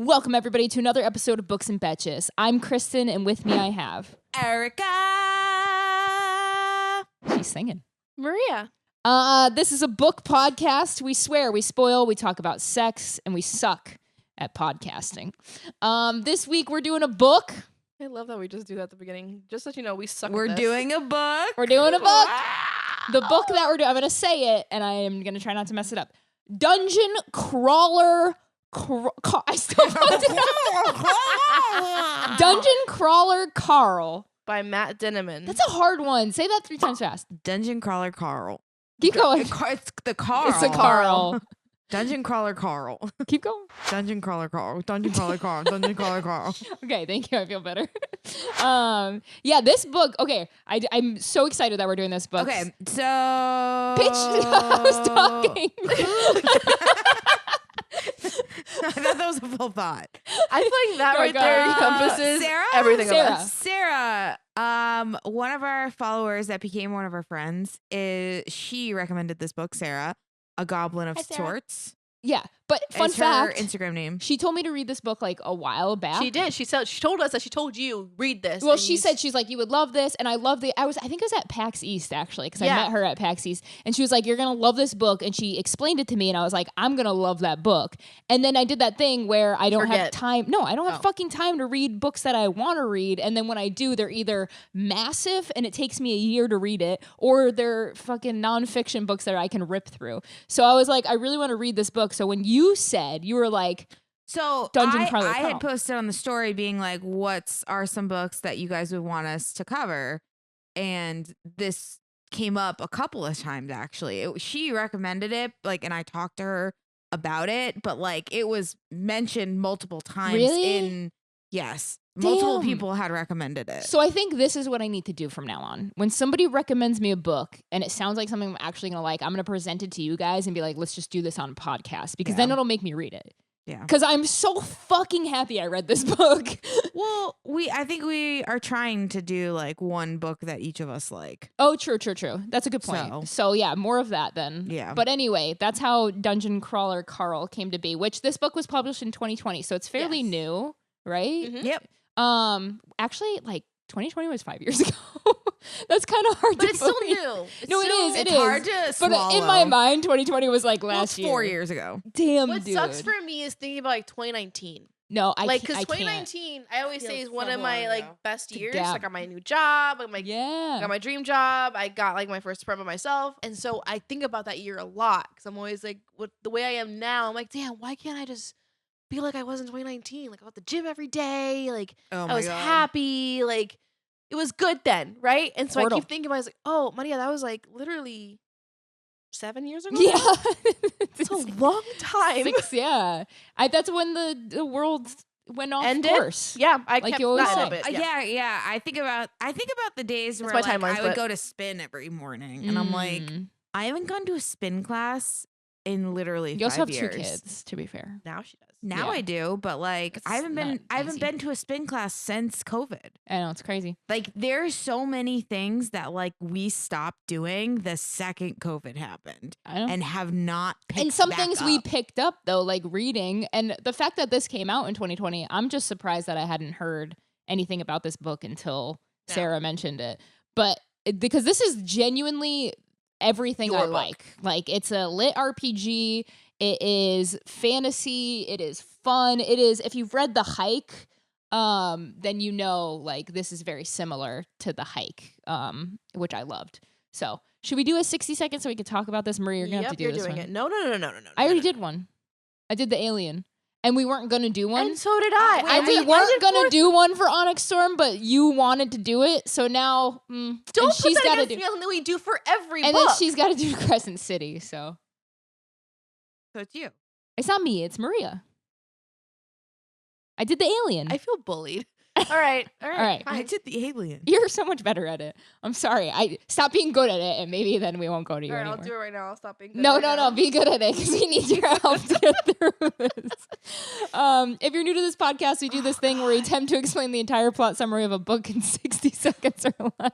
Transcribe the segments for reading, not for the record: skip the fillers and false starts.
Welcome, everybody, to another episode of Books and Betches. I'm Kristen, and with me I have... Erica! She's singing. Maria. This is a book podcast. We swear, we spoil, we talk about sex, and we suck at podcasting. This week we're doing a book. I love that we just do that at the beginning. Just so you know, we suck We're at this. doing a book. We're doing a book. The book that we're doing, I'm going to say it, and I am going to try not to mess it up. Dungeon Crawler... I still Dungeon Crawler Carl by Matt Dinniman. That's a hard one. Say that 3 times fast. Dungeon Crawler Carl. Keep going. It's the Carl. It's a Carl. Dungeon Crawler Carl. Keep going. Dungeon Crawler Carl. Dungeon Crawler Carl. Dungeon Crawler Carl. Okay, thank you. I feel better. Yeah, this book. Okay, I'm so excited that we're doing this book. Okay, so I was talking. I thought that was a full thought. I feel like that Go, right go. there encompasses Sarah? everything Sarah. of us. Sarah, one of our followers that became one of our friends, she recommended this book, Sarah, A Goblin of Hi, Sarah. Sorts. Yeah, but fun Is her fact, Instagram name. she told me to read this book like a while back. She did. She told us that she told you, read this. Well, and she said she's like, you would love this, and I love the. I think it was at PAX East actually, because I Yeah. met her at PAX East, and she was like, you're gonna love this book, and she explained it to me, and I was like, I'm gonna love that book, and then I did that thing where I don't have Forget. time. No, I don't have Oh. fucking time to read books that I want to read, and then when I do, they're either massive and it takes me a year to read it, or they're fucking nonfiction books that I can rip through. So I was like, I really want to read this book. So when you said, you were like, So Dungeon I Crawler Carl. had posted on the story being like, what are some books that you guys would want us to cover? And this came up a couple of times, actually. She recommended it, like, and I talked to her about it, but like it was mentioned multiple times Really? Yes. Multiple Damn. people had recommended it. So I think this is what I need to do from now on. When somebody recommends me a book and it sounds like something I'm actually going to like, I'm going to present it to you guys and be like, let's just do this on a podcast, because then it'll make me read it. Yeah. Because I'm so fucking happy I read this book. Well, I think we are trying to do like one book that each of us like. Oh, true. That's a good point. So yeah, more of that then. Yeah. But anyway, that's how Dungeon Crawler Carl came to be, which this book was published in 2020. So it's fairly Yes. new, right? Mhm. Yep. Actually, like 2020 was 5 years ago. That's kind of hard But to it's still believe. new. No, it is. It's hard to But swallow. in my mind, 2020 was like Well, last it's year. 4 years ago. Damn, What dude. sucks for me is thinking about like 2019. No, I Like, can't. because I can't. 2019, I always say, Feels is one so of my long like ago. best The years. gap. I got my new job. I Yeah. got my dream job. I got like my first apartment myself. And so I think about that year a lot, because I'm always like, with the way I am now, I'm like, damn, why can't I just be like I was in 2019? Like, I went to the gym every day. Like, Oh I was happy. Like, it was good then, right? And so Portal. I keep thinking, I was like, oh, Maria, that was like literally 7 years ago. Yeah. now? It's a long time. 6, yeah. That's when the world went off Ended? course. Yeah, I Like kept you always that say. a bit. Yeah. I think about the days That's where my like, timelines, I would but- go to spin every morning, and I'm like, Mm. I haven't gone to a spin class in literally You also 5 have years. 2 kids, to be fair. Now she does. Now Yeah. I do, but like It's I haven't not easy. been to a spin class since COVID. I know, it's crazy. Like there's so many things that like we stopped doing the second COVID happened I know. and have not picked And some back things we up. picked up, though, like reading. And the fact that this came out in 2020, I'm just surprised that I hadn't heard anything about this book until No. Sarah mentioned it. But because this is genuinely everything Your I book. like. Like, it's a lit RPG. It is fantasy. It is fun. It is, if you've read The Hike, then you know, like, this is very similar to The Hike, which I loved. So, should we do a 60 seconds so we can talk about this? Marie, you're going to have to do you're this doing one. it. No. I already did one. I did the Alien. And we weren't going to do one. And so did I. wait, I And we did- I weren't did going to fourth- do one for Onyx Storm, but you wanted to do it. So now, Don't and put she's that got to against do. me, something that we do for every And book. then she's got to do Crescent City. So So it's you. it's not me, it's Maria. I did the Alien. I feel bullied. All right. All right. I Fine. did the alien. You're so much better at it. I'm sorry. I stop being good at it, and maybe then we won't go to you All right, anymore. I'll do it right now. I'll stop being good No, right no, now. no. Be good at it because we need your help to get through this. If you're new to this podcast, we do this thing where we attempt to explain the entire plot summary of a book in 60 seconds or less.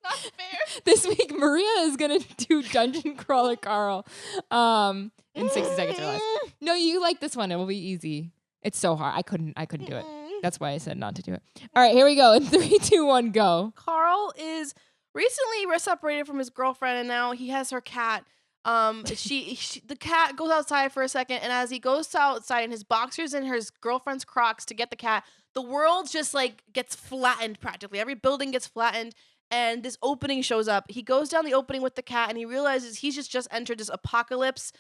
Not fair. This week, Maria is going to do Dungeon Crawler Carl in 60 seconds or less. No, you like this one. It will be easy. It's so hard. I couldn't do it. That's why I said not to do it. All right, here we go. In 3, 2, 1, go. Carl is recently separated from his girlfriend, and now he has her cat. The cat goes outside for a second, and as he goes outside in his boxers and his girlfriend's Crocs to get the cat, the world just like gets flattened practically. Every building gets flattened, and this opening shows up. He goes down the opening with the cat, and he realizes he's just entered this apocalypse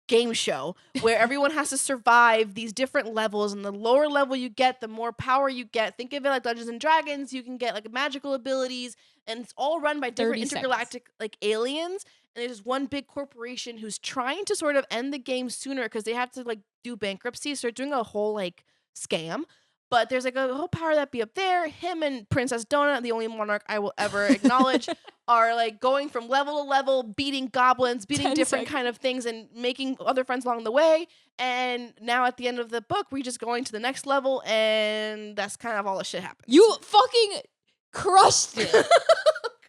game show where everyone has to survive these different levels, and the lower level you get, the more power you get. Think of it like Dungeons and Dragons. You can get like magical abilities, and it's all run by different intergalactic like aliens. And there's one big corporation who's trying to sort of end the game sooner because they have to like do bankruptcy, so they're doing a whole like scam. But there's like a whole power that be up there. Him and Princess Donut, the only monarch I will ever acknowledge, are like going from level to level, beating goblins, beating different kind of things, and making other friends along the way. And now at the end of the book, we're just going to the next level, and that's kind of all the shit happens. You fucking crushed it.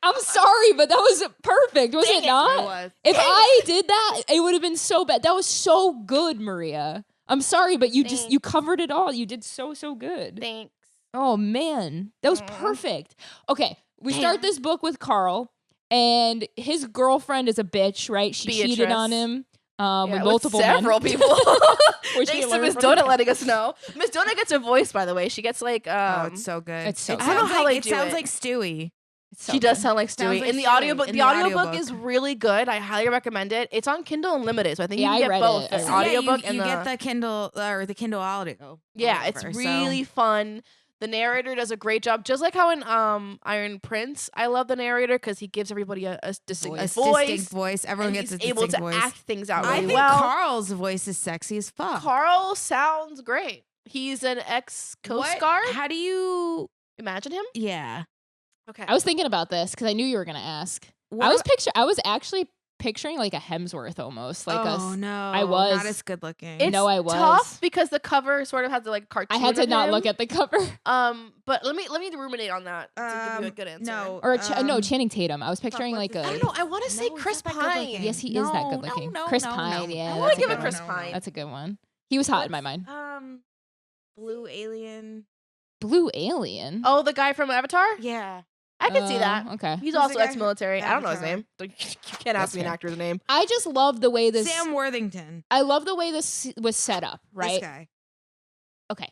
I'm sorry, but that was perfect, was it not? It was. If I did that, it would have been so bad. That was so good, Maria. I'm sorry, but you covered it all. You did so good. Thanks. Oh man, that was perfect. Okay, we start this book with Carl, and his girlfriend is a bitch, right? She cheated on him with multiple several men. people. Which Thanks to Miss Donut letting us know. Miss Donut gets a voice, by the way. She gets like oh, it's so good. It's so it good. I don't know how they it do sounds it. like Stewie. So she does good. sound like Stewie. Sounds like In the Stewie. audiobook, In the the audiobook audiobook. is really good. I highly recommend it. It's on Kindle Unlimited, so I think Yeah, you I can get read both it. the So audiobook you and get the Kindle or the Kindle audio. yeah, it's really fun. The narrator does a great job, just like how in Iron Prince, I love the narrator because he gives everybody a distinct voice. Everyone and gets a he's able distinct to voice. act things out I really think well. Carl's voice is sexy as fuck. Carl sounds great. He's an ex-Coast Guard. How do you Imagine him? Yeah. Okay. I was thinking about this because I knew you were gonna ask. What I was actually picturing like a Hemsworth almost. Like no. I was. Not as good looking. It's No, I was. tough because the cover sort of has the like cartoon. I had to of not him. look at the cover. But let me ruminate on that to give you a good answer. No. Or no, Channing Tatum. I was picturing like a. I don't know. I want to say No, he's Chris not that good Pine. looking. Yes, he is that No, good looking. no, Chris no, Pine. no. Yeah, I that's want a to give good it Chris one. Pine. That's a good one. He was hot in my mind. Blue alien. Blue Alien. Oh, the guy from Avatar? Yeah. I can see that. Okay. He's the also guy ex-military. from I don't know his Avatar. name. You can't ask That's me an fair. actor's name. I just love the way this. Sam Worthington. I love the way this was set up. Right. This guy. Okay.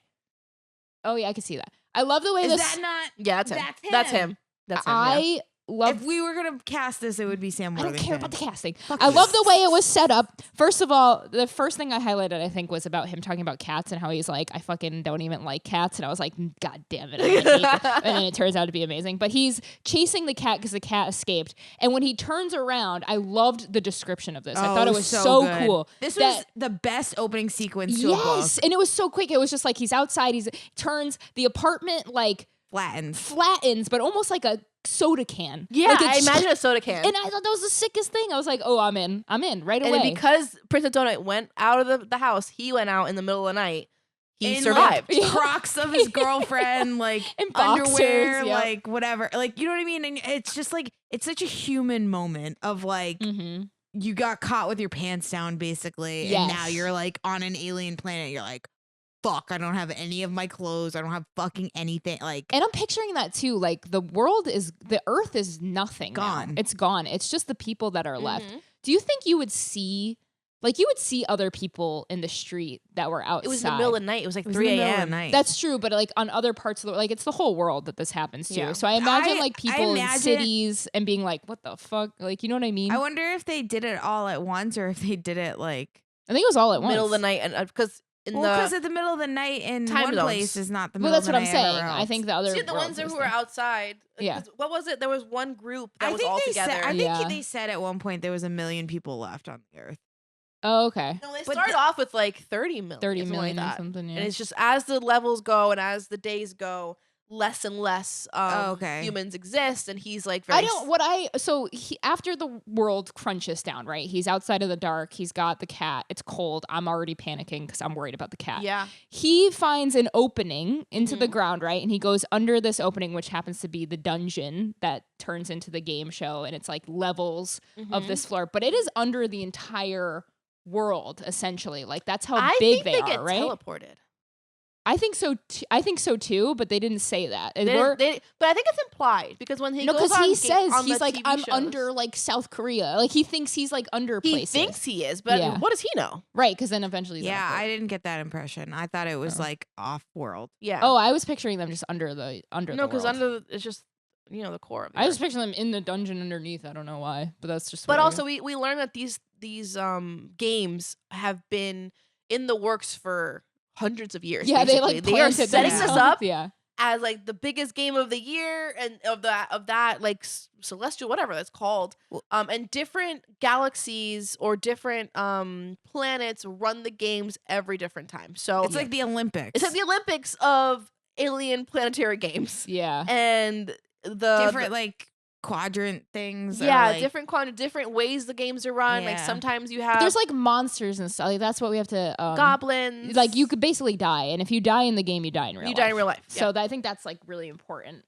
Oh yeah, I can see that. I love the way Is this. that not? Yeah, that's him. That's him. That's him. That's him. Yeah. I love. If we were gonna cast this, it would be Sam I Worthington. don't care about the casting. Fuck I you. love the way it was set up. First of all, the first thing I highlighted, I think, was about him talking about cats and how he's like, I fucking don't even like cats. And I was like, God damn it. I hate them. And then it turns out to be amazing. But he's chasing the cat because the cat escaped. And when he turns around, I loved the description of this. I thought it was so good. cool. This that- was the best opening sequence to a book. Yes. And it was so quick. It was just like he's outside. He turns the apartment like flattens, but almost like a soda can. Yeah, Like I imagine a soda can. And I thought that was the sickest thing. I was like, oh, I'm in right away. And because Princess Donut went out of the house, he went out in the middle of the night. He In, survived. like, Crocs of his girlfriend, like In boxers, underwear, yeah. like whatever. Like, you know what I mean? And it's just like, it's such a human moment of like, Mm-hmm. you got caught with your pants down basically. Yes. And now you're like on an alien planet. You're like, fuck, I don't have any of my clothes. I don't have fucking anything. Like, And I'm picturing that too. Like the earth is nothing. now. Gone. It's gone. It's just the people that are left. Mhm. Do you think you would see other people in the street that were outside? It was in the middle of the night. It was like it was 3 in the middle of the a.m. night. That's true, but like on other parts of the like it's the whole world that this happens to. Yeah. So I imagine I like people in imagine- cities and being like, "What the fuck?" Like, you know what I mean? I wonder if they did it all at once or if they did it like, I think it was all at once. middle of the night, and because because at the middle of the night in time one zones. place is not the Well, middle that's of what the I'm night saying. everywhere I else. think the other see the world ones that was were there. outside. Yeah. 'Cause what was it? There was one group that I was think all they together. said. I think Yeah. they said at one point there was 1 million people left on the earth. Oh, okay. No, they But started off with like 30 million. 30 something million like or that. something, yeah. And it's just as the levels go and as the days go, less and less okay. humans exist, and he's like very. After the world crunches down, right? He's outside of the dark. He's got the cat. It's cold. I'm already panicking because I'm worried about the cat. Yeah. He finds an opening into the Mhm. ground, right? And he goes under this opening, which happens to be the dungeon that turns into the game show. And it's like levels of Mhm. this floor, but it is under the entire world, essentially. Like that's how I big think they are, get right? teleported. I think so. I think so too, but they didn't say that. But I think it's implied because when he No, goes because on he ga- says on he's the like, TV I'm shows, under like South Korea. Like he thinks he's like under he places. thinks he is, but Yeah. what does he know? Right, because then eventually he's Yeah, on a I boat. didn't get that impression. I thought it was Oh. like off world. Yeah. Oh, I was picturing them just under the no, because it's just the core of the I was earth. picturing them in the dungeon underneath. I don't know why, but that's just. But what I also we learned that these games have been in the works for hundreds of years. yeah, they basically. like they are planted setting this themselves. up Yeah, as like the biggest game of the year and of that like celestial whatever that's called. And different galaxies or different planets run the games every different time. So It's like the Olympics. it's like the Olympics of alien planetary games. yeah. And the different like quadrant things. yeah, or, like, different ways the games are run. Like Yeah. sometimes you But have there's like monsters and stuff. Like that's what we have to. goblins. Like you could basically die, and if you die in the game, you die in real life. You die in real life. So I think that's like really important.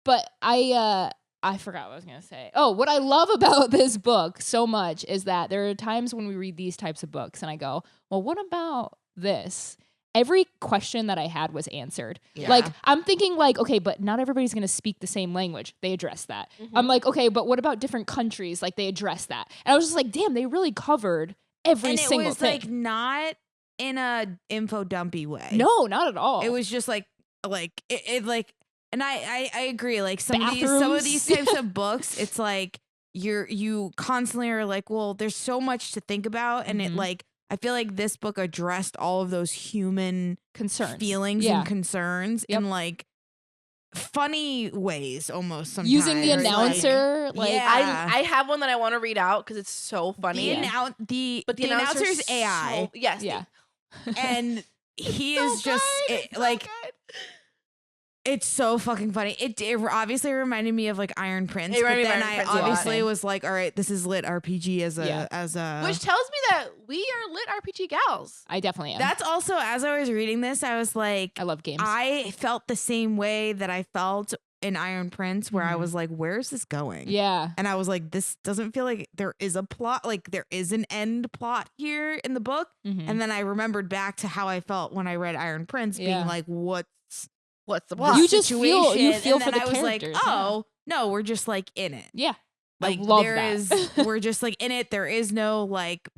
But I forgot what I was gonna say. Oh, what I love about this book so much is that there are times when we read these types of books, and I go, well, what about this? Every question that I had was answered. Yeah. Like I'm thinking like, okay, but not everybody's going to speak the same language. They address that. I'm like, okay, but what about different countries? Like they address that. And I was just like, damn, they really covered every and single it was thing. like not in a info dumpy way. No, not at all. It was just like it like, and I agree. Like some of Bathrooms. these types of books, it's like you constantly are like, well, there's so much to think about, and it Mhm. like I feel like this book addressed all of those human concerns, feelings Yeah. and concerns Yep. in like funny ways almost sometimes. Using the Or, like, announcer, like yeah. I have one that I want to read out because it's so funny. the But the announcer's AI, yes. yeah. and he So is just good, it, it's so like good. it's so fucking funny. It obviously reminded me of like Iron Prince, It but reminded me of then Iron I Prince a lot. obviously was like, all right, this is lit RPG as a Yeah. Which tells me that we are lit RPG gals. I definitely am. that's also, as I was reading this, I was like, I love games. I felt the same way that I felt in Iron Prince, where I Mhm. was like, where's this going? yeah. And I was like, this doesn't feel like there is a plot, like there is an end plot here in the book. Mhm. And then I remembered back to how I felt when I read Iron Prince, being Yeah. like, what's What's the the plot? You just feel- you situation? feel And for then the I was like, characters, yeah. oh no, we're just like in it. Yeah. Like I love there that. is, we're just like in it. There is no like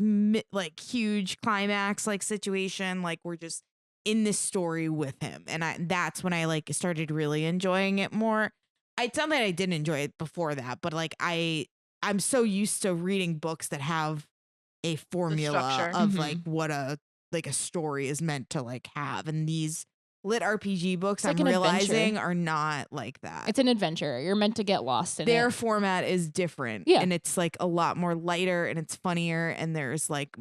like huge climax like situation. Like we're just in this story with him, and that's when I like started really enjoying it more. It's not that I didn't enjoy it before that, but like I'm so used to reading books that have a formula structure. of Mhm. like what a story is meant to like have, and these lit RPG books It's like I'm an realizing adventure. are not like that. It's an adventure. You're meant to get lost in Their it. format is different, Yeah. and it's like a lot more lighter, and it's funnier, and there's like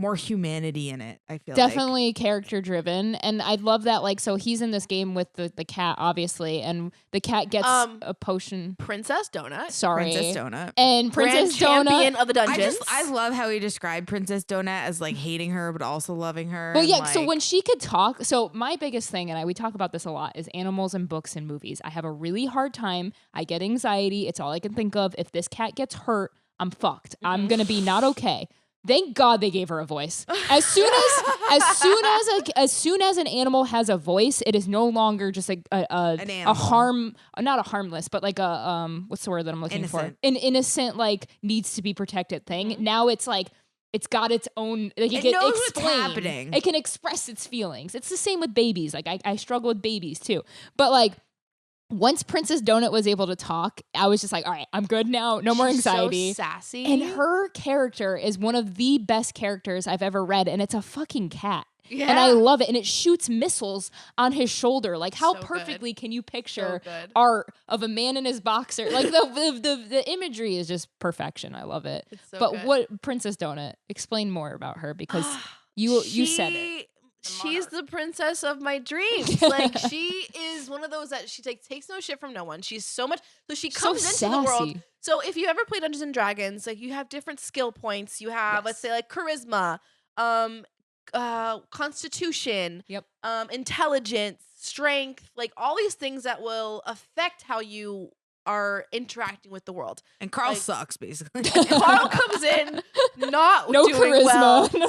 more humanity in it. I feel Definitely character driven, and I love that. Like, so he's in this game with the cat, obviously, and the cat gets a potion. Princess Donut. Sorry, Princess Donut. and Princess Grand champion Donut. of the dungeons. I love how he described Princess Donut as like hating her but also loving her. Well, and, yeah. So like- when she could talk, so my biggest thing, and we talk about this a lot, is animals and books and movies. I have a really hard time. I get anxiety. It's all I can think of. If this cat gets hurt, I'm fucked. I'm gonna be not okay. Thank God they gave her a voice. As soon as an animal has a voice, it is no longer just like An a animal. not a harmless, but like a what's the word that I'm looking for? Innocent. An innocent, like needs to be protected thing. Mhm. Now it's like it's got its own. Like It can knows what's explain. happening. It can express its feelings. It's the same with babies. Like I struggle with babies too, but like. Once Princess Donut was able to talk, I was just like, all right, I'm good now. No more She's anxiety. So sassy. And her character is one of the best characters I've ever read, and it's a fucking cat. yeah. And I love it. And it shoots missiles on his shoulder. Like, how So good. perfectly can you so picture good. art of a man in his boxer? Like, the imagery is just perfection. I love it. It's so but good. what Princess Donut? Explain more about her because you said it. She's the princess of my dreams. Like she is one of those that she takes no shit from no one. She's so much. So she So comes into the world. sassy. So if you ever play Dungeons and Dragons, like you have different skill points. You have, let's say, like charisma, constitution, Yep. Intelligence, strength, like all these things that will affect how you are interacting with the world. And Carl like- sucks, basically. Carl comes in not No doing charisma. well. Poor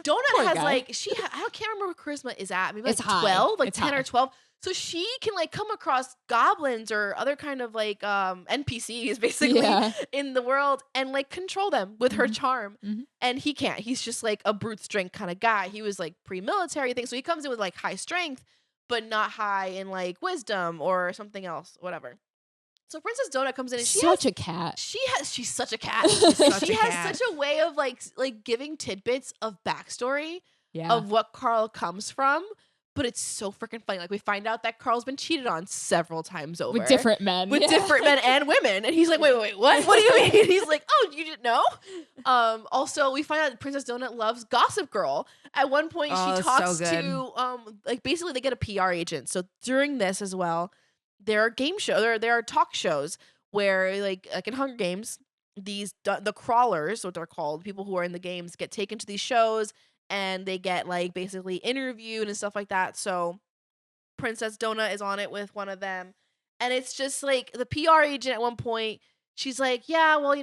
Donut has guy. like I can't remember what charisma is at. Maybe It's like high. 12, like It's 10 high. or 12. So she can like come across goblins or other kind of like NPCs basically Yeah. in the world and like control them with her Mhm. charm. Mhm. And he can't. He's just like a brute strength kind of guy. He was like pre-military thing. So he comes in with like high strength, but not high in like wisdom or something else, whatever. So Princess Donut comes in and she's Such a cat. she's such a cat. such She a has cat. such a way of like giving tidbits of backstory Yeah. of what Carl comes from, but it's so freaking funny. Like we find out that Carl's been cheated on several times over With different men. with Yeah. different men and women, and he's like, wait, what? What do you mean? He's like, oh, you didn't know? Also, we find out that Princess Donut loves Gossip Girl. At one point, Oh, she so talks good. to like basically they get a PR agent. So during this as well, there are game show, there are talk shows where like in Hunger Games, the crawlers, what they're called, people who are in the games, get taken to these shows and they get like basically interviewed and stuff like that. So Princess Donut is on it with one of them, and it's just like the PR agent at one point. She's like, yeah, well,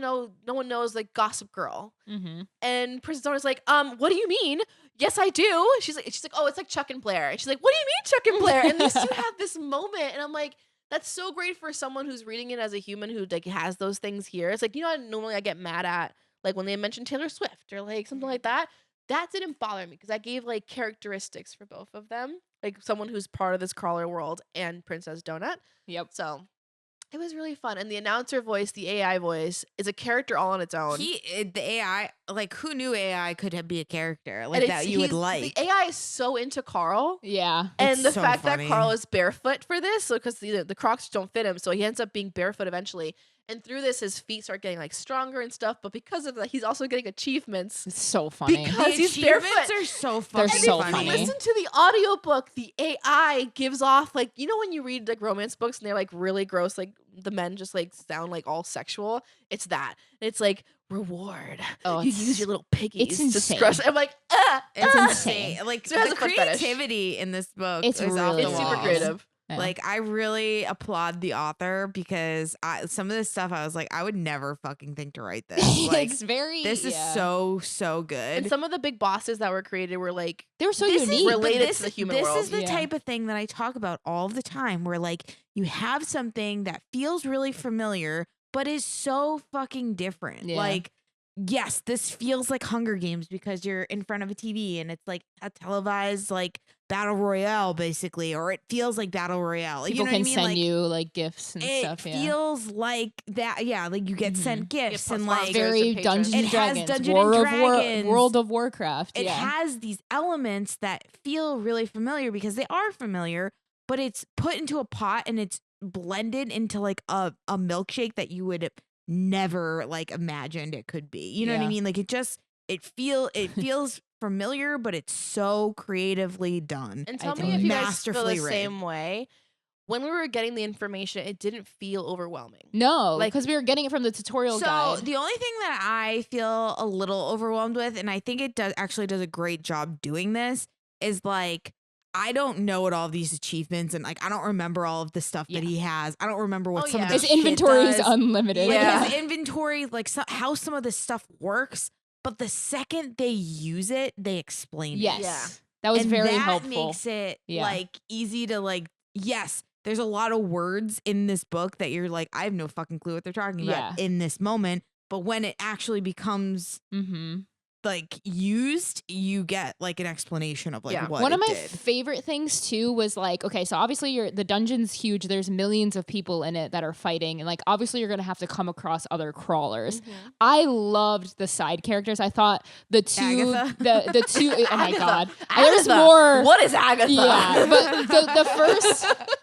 no one knows like Gossip Girl. Mm-hmm. And Princess Donut's like, what do you mean? Yes, I do. She's like, oh, it's like Chuck and Blair. And she's like, what do you mean Chuck and Blair? And these two have this moment, and I'm like, that's so great for someone who's reading it as a human who like has those things here. It's like, normally I get mad at like when they mention Taylor Swift or like something like that. That didn't bother me because I gave like characteristics for both of them, like someone who's part of this crawler world and Princess Donut. Yep. So it was really fun. And the announcer voice, the AI voice, is a character all on its own. The AI, like, who knew AI could be a character And like it's- that you would he's- like? The AI is so into Carl. Yeah. And It's the so fact funny. that Carl is barefoot for this, so because the Crocs don't fit him, so he ends up being barefoot eventually. And through this, his feet start getting like stronger and stuff. But because of that, he's also getting achievements. It's so funny. Because The he's achievements barefoot. are so They're fucking And so if you funny. listen to the audiobook, the AI gives off like, when you read like romance books and they're like really gross, like the men just like sound like all sexual. It's that. And it's like reward. Oh, You it's- use your little piggies it's to insane. scratch. I'm like, It's insane. insane. Like So it has the a foot fetish. creativity in this book It's is off really the It's super walls. creative. Yeah. Like, I really applaud the author because some of this stuff I was like, I would never fucking think to write this. Like, it's very. this is yeah. so good. And some of the big bosses that were created were like, They were so This unique. is related this, to the human this world. is the Yeah. type of thing that I talk about all the time where like you have something that feels really familiar but is so fucking different. Yeah. Like, yes, this feels like Hunger Games because you're in front of a TV and it's like a televised like battle royale basically, or it feels like battle royale. People you know can what I mean? send Like, you like gifts and it stuff. Yeah. feels like that. Yeah, like you get Mhm. sent gifts plus and five like Very Very patrons. Dungeons It and has Dragons, Dungeon War and of Dragons. World of Warcraft. it yeah. has these elements that feel really familiar because they are familiar, but it's put into a pot and it's blended into like a milkshake that you would never like imagined it could be. You know what I Yeah. mean? Like it feels familiar, but it's so creatively done. And I tell me totally if you agree. guys feel the Masterfully same way. When we were getting the information, it didn't feel overwhelming. No, Like- because we were getting it from the tutorial So guide. the only thing that I feel a little overwhelmed with, and I think it does a great job doing this, is like I don't know what all these achievements and like I don't remember all of the stuff Yeah. that he has. I don't remember what Oh, some of yeah. the His shit inventory is does. unlimited. Like Yeah. his inventory, like how some of this stuff works. But the second they use it, they explain Yes. it. Yeah. That was And very that helpful. makes it Yeah. like easy to like. Yes, there's a lot of words in this book that you're like, I have no fucking clue what they're talking about in this moment. But when it actually becomes Mm-hmm. like used, you get like an explanation of like Yeah. what One of it my did. favorite things too was like, okay, so obviously the dungeon's huge. There's millions of people in it that are fighting, and like obviously you're gonna have to come across other crawlers. I loved the side characters. I thought the two, Agatha. the two. Oh my Agatha. god, there's Agatha. more. What is Agatha? Yeah,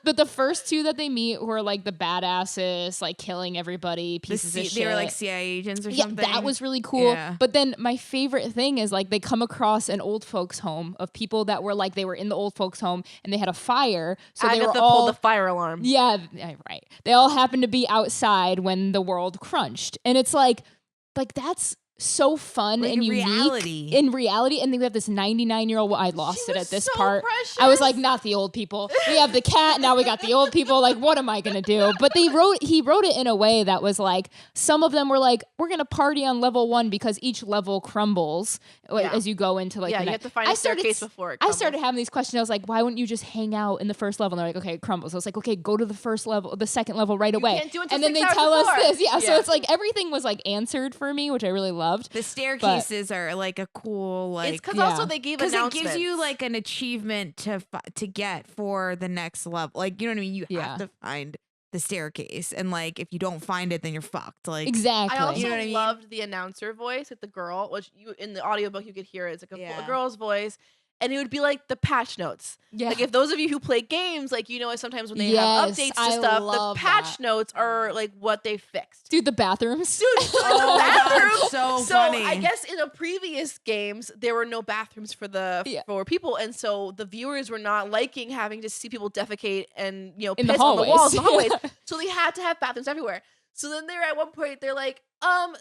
but the first two that they meet were like the badasses, like killing everybody, pieces of shit. They were like CIA agents or Yeah, something. that was really cool. Yeah. But then my favorite thing is like they come across an old folks home of people that were like they were in the old folks home and they had a fire, so they Agatha were all pulled the fire alarm. yeah, right. They all happened to be outside when the world crunched, and it's like that's so fun Like and unique reality. in reality. And then we have this 99-year-old. I lost it was at this so part. precious. I was like, not the old people. We have the cat. Now we got the old people. Like, what am I going to do? But he wrote it in a way that was like, some of them were like, we're going to party on level 1 because each level crumbles as you go into like the you have to find a staircase before it I crumbles. started having these questions. I was like, why wouldn't you just hang out in the first level? And they're like, okay, it crumbles. I was like, okay, go to the first level, the second level right away. can't do it until and then 6 they hours tell us before. this. Yeah, so it's like everything was like answered for me, which I really loved. The staircases are like a cool like It's because also they gave because it announcements. gives you like an achievement to get for the next level. Like, you know what I mean? You have to find the staircase, and like if you don't find it, then you're fucked. Like Exactly. I also You know what I mean? loved the announcer voice, like the girl, which you in the audiobook you could hear it. It's like a Yeah. girl's voice. And it would be like the patch notes. Yeah. Like if those of you who play games, like sometimes when they have Yes, updates to I stuff, the love patch that. notes are like what they fixed. Dude, the bathrooms. Dude, Oh, the bathroom. that's so So funny. I guess in the previous games there were no bathrooms for for people, and so the viewers were not liking having to see people defecate and In the piss on the walls, in the hallways. hallways. So they had to have bathrooms everywhere. So then they're at one point they're like,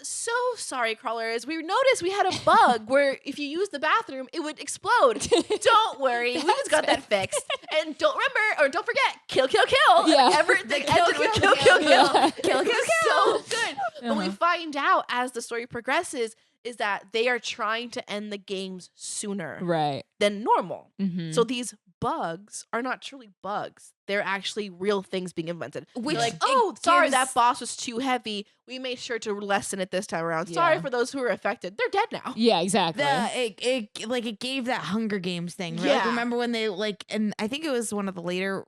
so sorry, crawlers. We noticed we had a bug where if you use the bathroom, it would explode. Don't worry, we just got that fixed. And don't forget, kill, kill, kill. Yeah. Like everything kill, ended with kill, kill, kill, kill. kill. Yeah. Kill, It kill, was kill. so good. But we find out as the story progresses is that they are trying to end the games sooner Right. than normal. Mm-hmm. So these bugs are not truly bugs. They're actually real things being implemented. Which They're like, it oh, sorry, gives- that boss was too heavy. We made sure to lessen it this time around. Sorry Yeah. for those who are affected. They're dead now. Yeah, exactly. It gave that Hunger Games thing. Right? Yeah. Like, remember when they like, and I think it was one of the later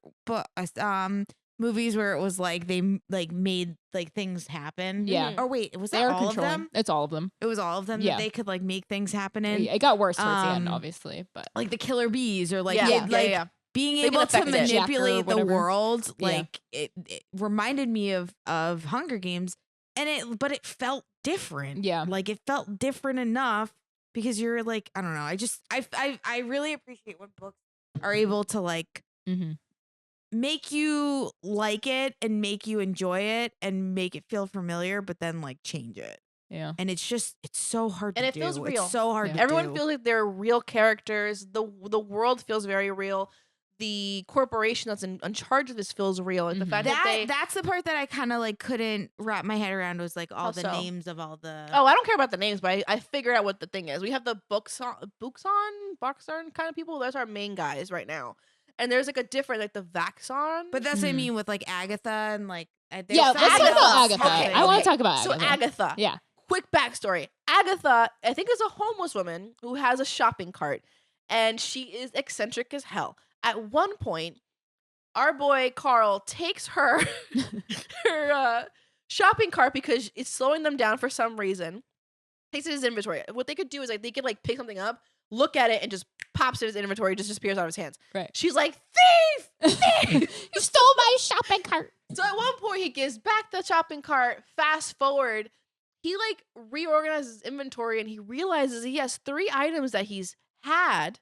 movies where it was like they like made like things happen. Yeah. Or wait, was They that are all of controlling. them? It's all of them. It was all of them Yeah. that they could like make things happen in. It got worse towards the end, Um, obviously, but Like the killer bees or like Yeah. like being They can able to affect it. manipulate Jack or the whatever. world. Yeah. Like it reminded me of Hunger Games, and but it felt different. Yeah. Like it felt different enough because you're like, I don't know. I really appreciate when books are able to like Mhm. make you like it and make you enjoy it and make it feel familiar, but then like change it. Yeah. And it's so hard And to it do. feels real. It's so hard Yeah. to Everyone do. feels like they're real characters. The world feels very real. The corporation that's in charge of this feels real. Like the Mhm. fact that That's the part that I kind of like couldn't wrap my head around was like all How the so? names of all the Oh, I don't care about the names, but I figured out what the thing is. We have the Boxon kind of people. Those are our main guys right now. And there's like a different, like the Vaxon. But that's what I Mhm. mean with like Agatha and like there's Yeah, let's something talk about else. Agatha. Okay, I want okay. to talk about So Agatha. Agatha. Yeah. Quick backstory. Agatha, I think, is a homeless woman who has a shopping cart, and she is eccentric as hell. At one point, our boy Carl takes her her shopping cart because it's slowing them down for some reason. Takes it in his inventory. What they could do is like they could like pick something up, look at it, and just pops it in his inventory. Just disappears out of his hands. Right. She's like, thief! Thief! You stole my shopping cart. So at one point he gives back the shopping cart. Fast forward, he like reorganizes his inventory and he realizes he has 3 items that he's had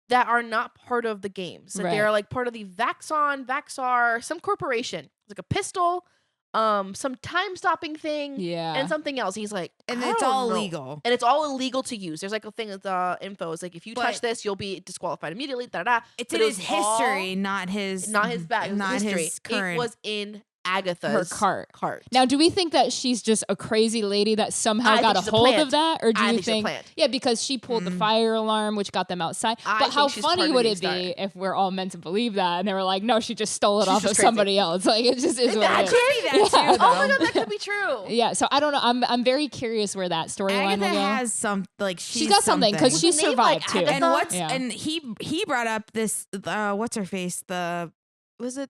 that are not part of the games. That they Right. are like part of the Vaxar, some corporation. It's like a pistol, some time-stopping thing, Yeah. and something else. He's like, And I it's don't all know. illegal. And it's all illegal to use. There's like a thing with info. It's like if you touch But- this, you'll be disqualified immediately. Da da. It's But in it his was all- history, not his Not his bag. It was not history. his current. It was in Agatha's cart. Cart. Now, do we think that she's just a crazy lady that somehow I got think a she's a hold plant. of that? Or do I you think she's a think, plant. yeah, because she pulled the fire alarm, which got them outside. I But how think she's part funny of would the it be Kickstarter. if we're all meant to believe that? And they were like, no, she just stole it She's off of just crazy. somebody else. Like, it just is what That it is. could be that Yeah. too. Oh my god, that could be true. Yeah, so I don't know. I'm very curious where that storyline Agatha will go. has some like She's got something because Was she the name, like, survived too. Agatha? and what's Yeah. and he brought up this what's her face was it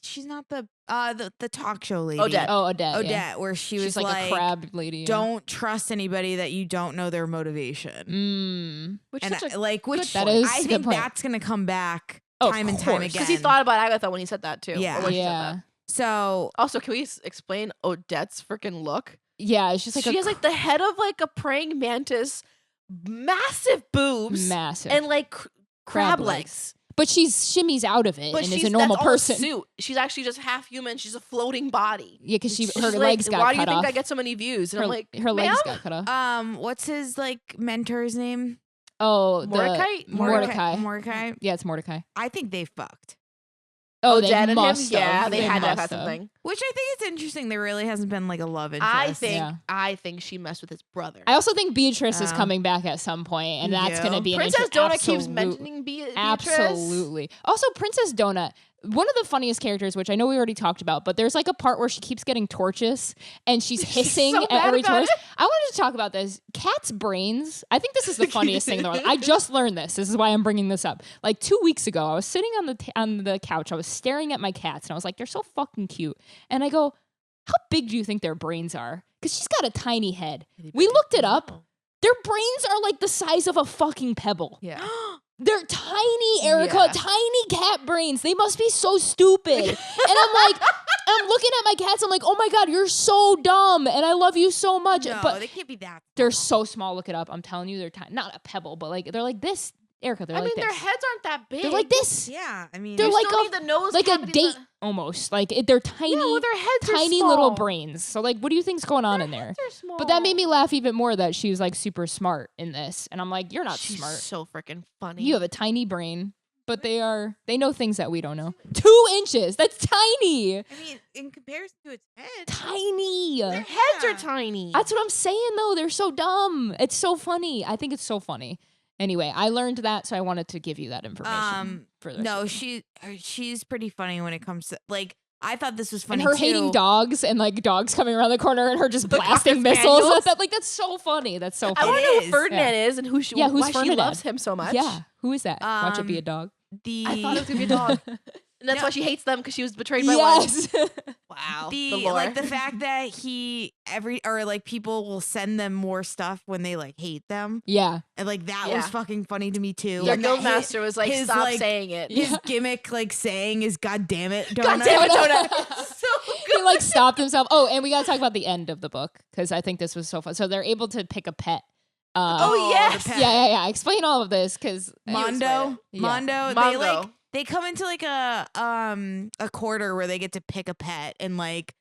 she's not the talk show lady Odette. Oh, Odette. Odette yeah. where she She's was like, a crab lady. yeah. don't trust anybody that you don't know their motivation Which and is such a like which That is I a good think point. that's gonna come back Oh, time and of time course. again because he thought about Agatha when he said that too. Yeah. Or when she said Yeah. that. so Also, can we explain Odette's freaking look? Yeah, it's just like She has like the head of like a praying mantis, massive boobs, massive. and like crab Crab legs. legs. but she shimmies out of it But and is a normal that's all a person. suit. She's actually just half human. She's a floating body. Yeah, because She's her like, legs got why do you cut think off. I get so many views? And I'm like, her legs ma'am? got cut off. What's his like mentor's name? Oh, Mordecai? Mordecai. Yeah, it's Mordecai. I think they fucked. Oh, they Dad and him? must have. Yeah, they had to have must had something. Which I think it's interesting. There really hasn't been like a love interest. I think she messed with his brother. I also think Beatrice is coming back at some point, and that's going to be Princess Donut keeps mentioning Beatrice. Absolutely. Also, Princess Donut, one of the funniest characters, which I know we already talked about, but there's like a part where she keeps getting torches and she's hissing so at mad every about torch. it. I wanted to talk about this. Cat's brains. I think this is the funniest thing in the world. I just learned this. This is why I'm bringing this up. Like 2 weeks ago, I was sitting on the couch. I was staring at my cats, and I was like, they're so fucking cute. And I go, how big do you think their brains are? Because she's got a tiny head. We looked it up. Their brains are like the size of a fucking pebble. Yeah. They're tiny, Erica. Yeah. Tiny cat brains. They must be so stupid. And I'm like, I'm looking at my cats. I'm like, oh my God, you're so dumb. And I love you so much. No, but they can't be that. they're so small. Look it up. I'm telling you, they're tiny. Not a pebble, but like they're like this. Erica, they're I like mean, this. their heads aren't that big. They're like this. Yeah, I mean, They're You like still a- need the nose Like a cavities date on- almost. Like they're tiny, Yeah, well, their heads are tiny small. little brains. So like, what do you think's going on in there? Heads are small. But that made me laugh even more that she was like super smart in this. And I'm like, you're not She's smart. so freaking funny. You have a tiny brain, but they know things that we don't know. 2 inches. That's tiny. I mean, in comparison to its head, Tiny. Their heads Yeah. are tiny. That's what I'm saying though. They're so dumb. It's so funny. I think it's so funny. Anyway, I learned that, so I wanted to give you that information. For the no, rest of it. she's pretty funny when it comes to like. I thought this was And funny her too. hating dogs and like dogs coming around the corner and her just The blasting Cocker missiles Spaniels? at them. Like that's so funny. That's so I funny. want to know is. who Ferdinand is and who she, Yeah, who's why she Ferdinand? loves him so much. Yeah. Who is that? Watch it be a Um, dog. I thought it was gonna be a dog, and that's No. why she hates them because she was betrayed by one. Yes. Wow, the lore. like the fact that people will send them more stuff when they like hate them, yeah. and like that Yeah. was fucking funny to me too. Their And that guildmaster was like, his, "Stop like, saying it." his Yeah. gimmick like saying is "God damn it, donut." God damn it, donut. So He like stopped himself. Oh, and we gotta talk about the end of the book because I think this was so fun. So they're able to pick a pet. Oh, yes. the Yeah, pet. yeah, yeah. Explain all of this because Mondo, Yeah. Mondo, Mongo. they come into like a quarter where they get to pick a pet and like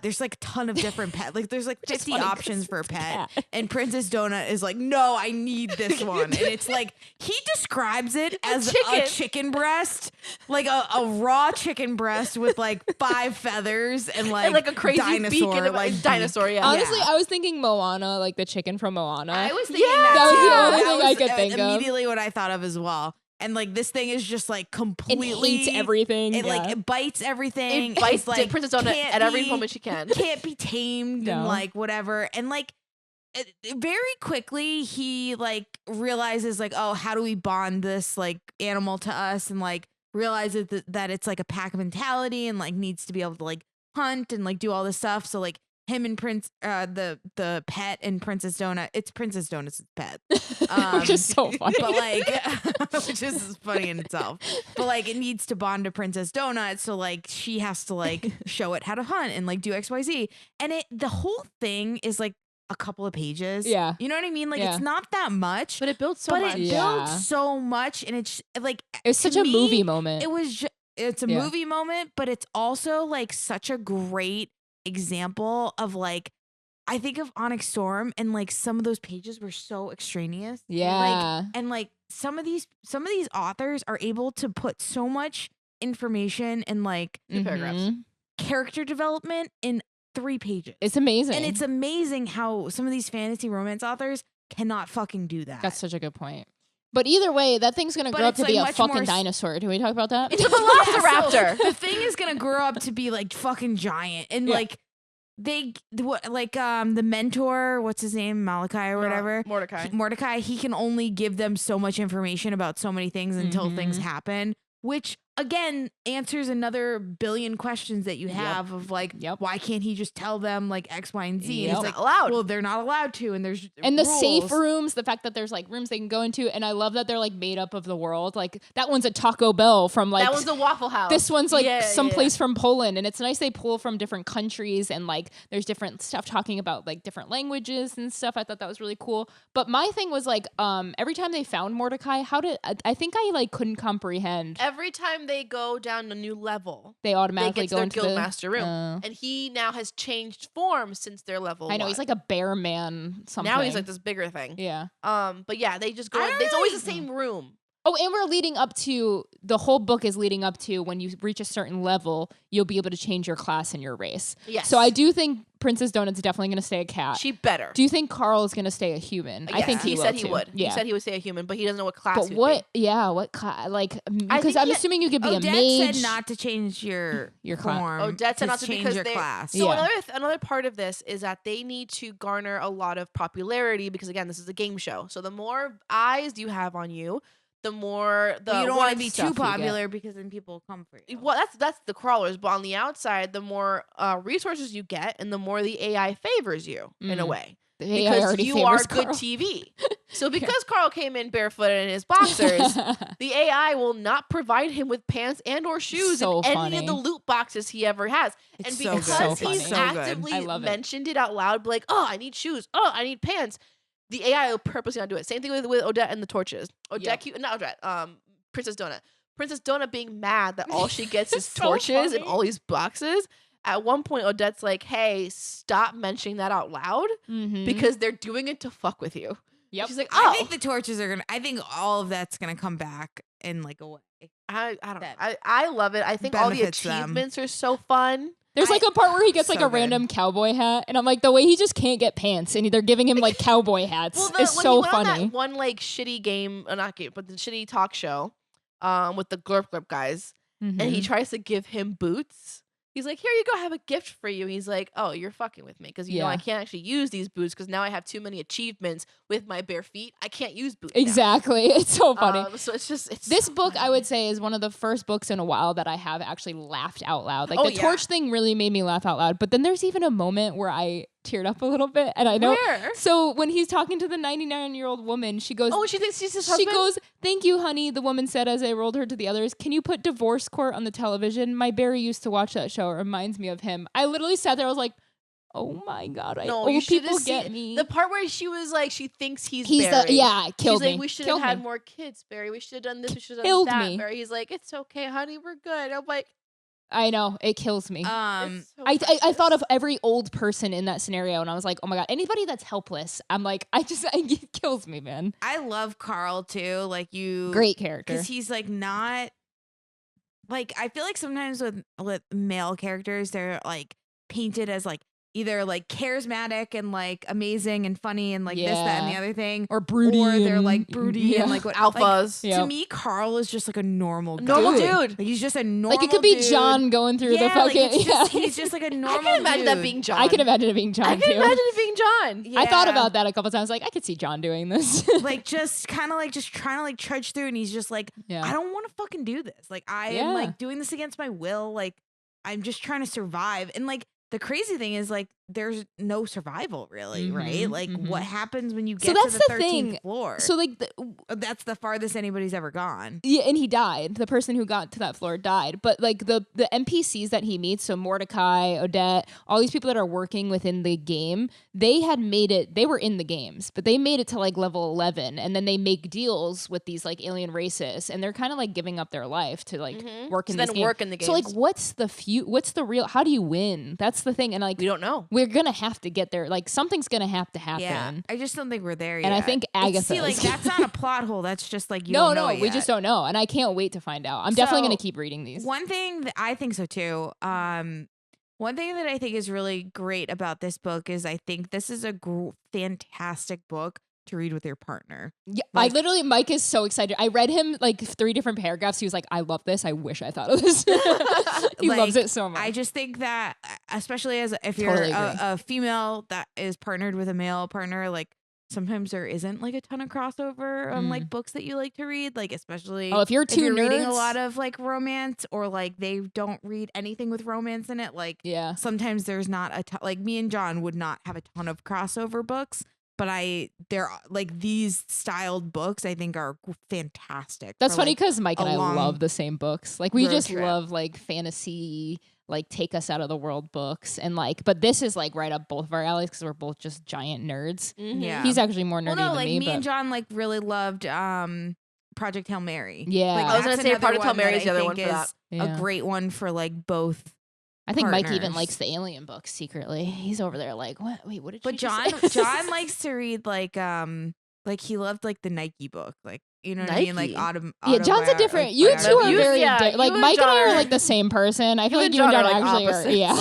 there's like a ton of different pets. Like there's like 50 funny 'cause options for a it's a pet. cat. And Princess Donut is like, no, I need this one. And it's like he describes it as a chicken. chicken breast, like a raw chicken breast with like 5 feathers and and like a crazy dinosaur, beak and a like dinosaur. Yeah. Honestly, I was thinking Moana, like the chicken from Moana. I was thinking Yeah. That was the too. only That thing I was, could think of. immediately what I thought of as well. And like this thing is just like It completely hates everything. It like yeah. it bites everything. It bites It's, like Princess Donut can't at every be- moment she can. Can't be tamed and No. like whatever. And like very quickly he like realizes like, oh, how do we bond this like animal to us, and like realizes that it's like a pack mentality and like needs to be able to like hunt and like do all this stuff. So like him and the pet and Princess Donut, it's Princess Donut's pet. Which is so funny. But like, which is funny in itself. But like, it needs to bond to Princess Donut, so like she has to like show it how to hunt and like do XYZ. And the whole thing is like a couple of pages. Yeah. You know what I mean? Like Yeah. it's not that much, But it builds so but much. it Yeah. builds so much, and it's like It was to such a me, movie moment. It was. It's a Yeah. movie moment, but it's also like such a great example of like. I think of Onyx Storm, and like some of those pages were so extraneous. Yeah. And like some of these authors are able to put so much information and like Two paragraphs. Mhm. character development in 3 pages. It's amazing. And it's amazing how some of these fantasy romance authors cannot fucking do that. That's such a good point. But either way, that thing's gonna But grow up it's, to be like, a much fucking more dinosaur. Can we talk about that? It's a velociraptor. The thing is gonna grow up to be like fucking giant, and Yeah. like the mentor, what's his name, Malachi or whatever, Mordecai. Mordecai, he can only give them so much information about so many things until things Mhm. happen, which again answers another billion questions that you have of like, why can't he just tell them like X, Y, and Z? And It's it's like, not allowed. well, they're not allowed to, and there's And the rules. safe rooms, the fact that there's like rooms they can go into, and I love that they're like made up of the world. Like that one's a Taco Bell from like that one's a Waffle House. this one's like someplace from Poland, and it's nice they pull from different countries, and like there's different stuff talking about like different languages and stuff. I thought that was really cool. But my thing was like every time they found Mordecai, I think I like couldn't comprehend. Every time they go down a new level, they automatically get to go their into guild the master room, and he now has changed form since their level. I know 1. he's like a bear man. Something Now he's like this bigger thing. Yeah. But yeah, they just go. It's always the same room. Oh, and we're leading up to the whole book is leading up to when you reach a certain level, you'll be able to change your class and your race. Yes. So I do think Princess Donut's definitely going to stay a cat. She better. Do you think Carl is going to stay a human? I think he will said too. he would. Yeah. He said he would stay a human, but he doesn't know what class. But he'd what? be. Yeah, what class? Like because I'm assuming you could be Odette a mage. said not to change your class. form. Odette said not to change because your they- class. So Yeah. another part of this is that they need to garner a lot of popularity because again, this is a game show. So the more eyes you have on you, the more the you don't want to be stuff too you get. popular because then people come for you. well, that's the crawlers, but on the outside, the more resources you get, and the more the AI favors you in a way. The AI Because already you are favors good Carl. TV. So because Carl came in barefooted in his boxers, the AI will not provide him with pants and or shoes So in any funny. of the loot boxes he ever has. It's And so because good. So he's funny. So good. actively I love it. mentioned it out loud, like, oh, I need shoes. Oh, I need pants. The AI will purposely not do it. Same thing with Odette and the torches. Not Odette. Princess Donut. Princess Donut being mad that all she gets is So torches funny. and all these boxes. At one point, Odette's like, hey, stop mentioning that out loud because they're doing it to fuck with you. Yep. She's like, I oh. think the torches are gonna. I think all of that's gonna come back in like a way. I don't know. that I love it. I think all the benefits them. achievements are so fun. There's like a part where he gets like so a random cowboy hat, and I'm like, the way he just can't get pants, and they're giving him like cowboy hats is when so he went funny. on that one like shitty game, not game, but the shitty talk show, with the Glurp Glurp guys, and he tries to give him boots. He's like, here you go, I have a gift for you. He's like, oh, you're fucking with me because you know I can't actually use these boots because now I have too many achievements with my bare feet. I can't use boots. now." Exactly. It's so funny. So it's This so book, funny. I would say, is one of the first books in a while that I have actually laughed out loud. Like Oh, the yeah. torch thing really made me laugh out loud. But then there's even a moment where I teared up a little bit, and I know. Where? So when he's talking to the 99-year-old woman, she goes, Oh, she thinks she's his she husband? goes, "Thank you, honey," the woman said as I rolled her to the others. "Can you put Divorce Court on the television? My Barry used to watch that show. It reminds me of him." I literally sat there. I was like, "Oh my god, No, you old should people have get seen me." the part where she was like, she thinks he's He's Barry. it killed She's me. like, we should Killed have had me. more kids, Barry. We should have done this. We should have Killed done that, me. Barry. He's like, it's okay, honey. We're good. I'm like, I know, it kills me. it's so I thought precious. of every old person in that scenario, and I was like, oh my god, anybody that's helpless. I'm like, it kills me, man. I love Carl too. Like you, Great character. because he's like not. Like I feel like sometimes with male characters, they're like painted as like either like charismatic and like amazing and funny and like this, that, and the Yeah. other thing, Or broody, or they're and- like broody yeah. and like what Alphas. Like, Yep. To me, Carl is just like a normal Normal guy. dude. Like he's just a normal. Like it could be dude. John going through the Yeah, like, fucking. it's just, he's just like a normal. I can imagine that dude. being John. I can imagine it being John I can too. imagine it being John. I thought Yeah. about that a couple times. Like I could see John doing this. Like just kind of like just trying to like trudge through, and he's just like, Yeah. I don't want to fucking do this. Like I Yeah. am like doing this against my will. Like I'm just trying to survive. And like the crazy thing is like there's no survival really, right? Mhm, Like mhm. what happens when you So get that's to the the 13th thing. floor? So like That's the farthest anybody's ever gone. yeah, and he died. The person who got to that floor died. But like the NPCs that he meets, so Mordecai, Odette, all these people that are working within the game, they had made it. They were in the games, but they made it to like level 11, and then they make deals with these like alien racists, and they're kind of like giving up their life to like work in So this then game. work in the So like, games. what's the real? How do you win? That's the thing, and like We don't know. we're gonna have to get there. Like something's gonna have to happen. Yeah, I just don't think we're there yet. And I think Agatha's. See, like that's not a plot hole. That's just like you no, don't know we yet. just don't know, and I can't wait to find out. I'm definitely So, gonna keep reading these. One thing that I think so too. One thing that I think is really great about this book is I think this is a fantastic book to read with your partner. Yeah, Like- I literally, Mike is so excited. I read him like 3 different paragraphs. He was like, I love this. I wish I thought of this. He Like, loves it so much. I just think that, especially as if Totally you're agree. a female that is partnered with a male partner, like sometimes there isn't like a ton of crossover on like books that you like to read, like especially if you're two nerds reading a lot of like romance, or like they don't read anything with romance in it, like sometimes there's not a ton. Like me and John would not have a ton of crossover books, but they're like these styled books I think are fantastic. That's funny like, because Mike and I love the same books. Like we just love like fantasy, like take us out of the world books, and like, but this is like right up both of our alleys because we're both just giant nerds. Yeah, he's actually more nerdy than like me. And John like really loved Project Hail Mary. Yeah, like, I was gonna say Project Hail Mary is the other one for that. A great one for like both. I think partners. Mike even likes the Alien books secretly. He's over there like, what? Wait, what did? But John likes to read like he loved like the Nike book, like. You know what I mean? Like yeah, John's a different. You two are very like Mike and I are like the same person. I feel like you and John actually are. Yeah,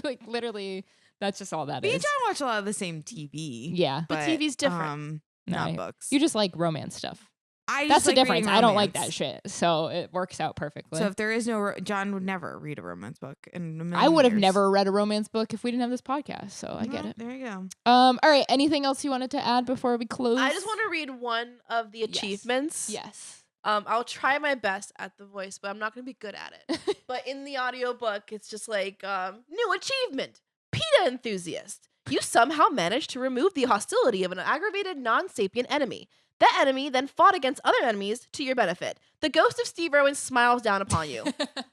like literally, that's just all that is. Me and John watch a lot of the same TV. Yeah, but TV's different. Not books. You just like romance stuff. That's the difference. I don't like that shit, so it works out perfectly. So if there is no, John would never read a romance book in a million I would have years. never read a romance book if we didn't have this podcast. So I get it. There you go. All right. Anything else you wanted to add before we close? I just want to read one of the achievements. Yes. I'll try my best at the voice, but I'm not going to be good at it. But in the audiobook, it's just like new achievement, PETA enthusiast. You somehow managed to remove the hostility of an aggravated non-sapient enemy. That enemy then fought against other enemies to your benefit. The ghost of Steve Irwin smiles down upon you.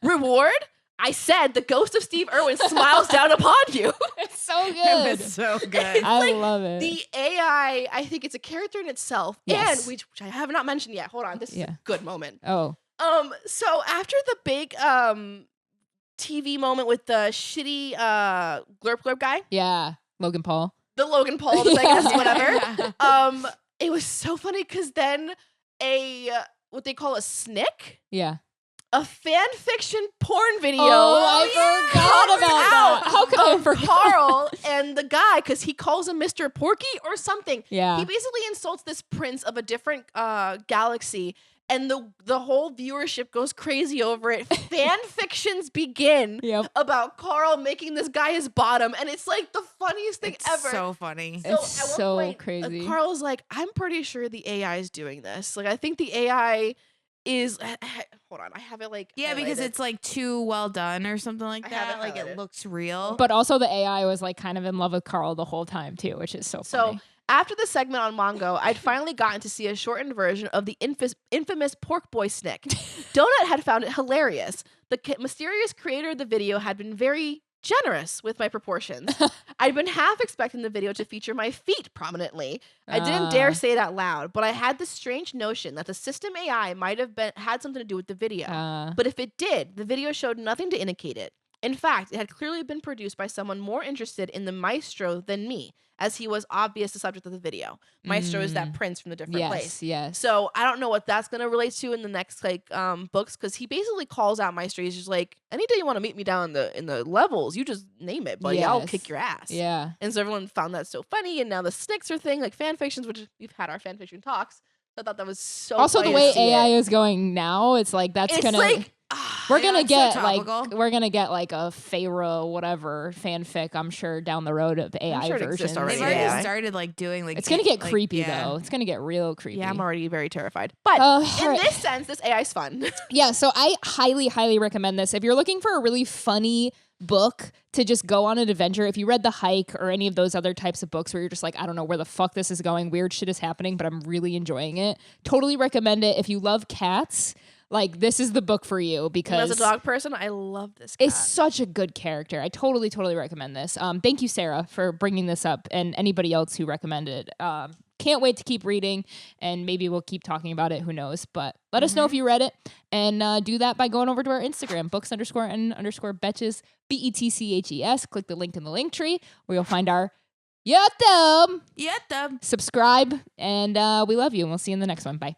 Reward? I said the ghost of Steve Irwin smiles down upon you. It's so good. It's so good. I love it. The AI, I think it's a character in itself. Yes. And which I have not mentioned yet. Hold on. This is a good moment. Oh. So after the big TV moment with the shitty glurp guy. Yeah. Logan Paul. The Logan Paul, I guess, whatever. It was so funny because then what they call a snick? Yeah. A fanfiction porn video. Oh, I forgot about that. How could I forget? Carl and the guy, because he calls him Mr. Porky or something. Yeah. He basically insults this prince of a different galaxy, and the whole viewership goes crazy over it. Fan fictions begin about Carl making this guy his bottom, and it's like the funniest thing ever. So funny. So it's so crazy. Carl's like, I'm pretty sure the AI is doing this. Like, I think the AI is hold on, I have it like because it's like too well done or something like that. Like highlighted. it looks real. But also the AI was like kind of in love with Carl the whole time too, which is so funny. So after the segment on Mongo, I'd finally gotten to see a shortened version of the infamous Pork Boy Snick. Donut had found it hilarious. The mysterious creator of the video had been very generous with my proportions. I'd been half expecting the video to feature my feet prominently. I didn't dare say it out loud, but I had this strange notion that the system AI might have had something to do with the video. But if it did, the video showed nothing to indicate it. In fact, it had clearly been produced by someone more interested in the maestro than me, as he was obvious the subject of the video. Maestro is that prince from the different place. Yes. So I don't know what that's going to relate to in the next books, because he basically calls out Maestro. He's just like, any day you want to meet me down in the levels, you just name it, but I'll kick your ass. Yeah. And so everyone found that so funny, and now the snicks are thing, like fan fictions, which we've had our fan fiction talks. I thought that was so also funny the way to see AI it. is going now, it's like that's It's gonna like, we're gonna get so like topical. we're gonna get like a Pharaoh whatever fanfic, I'm sure, down the road of AI sure it versions. exists already. They've already Yeah. started like doing like It's gonna get like, creepy though. It's gonna get real creepy. Yeah, I'm already very terrified. But in right. this sense, this AI is fun. Yeah, so I highly, highly recommend this. If you're looking for a really funny book to just go on an adventure, if you read The Hike or any of those other types of books where you're just like, I don't know where the fuck this is going, weird shit is happening, but I'm really enjoying it, totally recommend it. If you love cats, like this is the book for you, because as a dog person, I love this cat. it's such a good character. I totally, totally recommend this. Thank you, Sarah, for bringing this up, and anybody else who recommended it. Can't wait to keep reading, and maybe we'll keep talking about it. Who knows? But let us know if you read it, and do that by going over to our Instagram, books_n_betches, BETCHES. Click the link in the link tree where you'll find our Yatum. Yatum. Subscribe, and we love you, and we'll see you in the next one. Bye.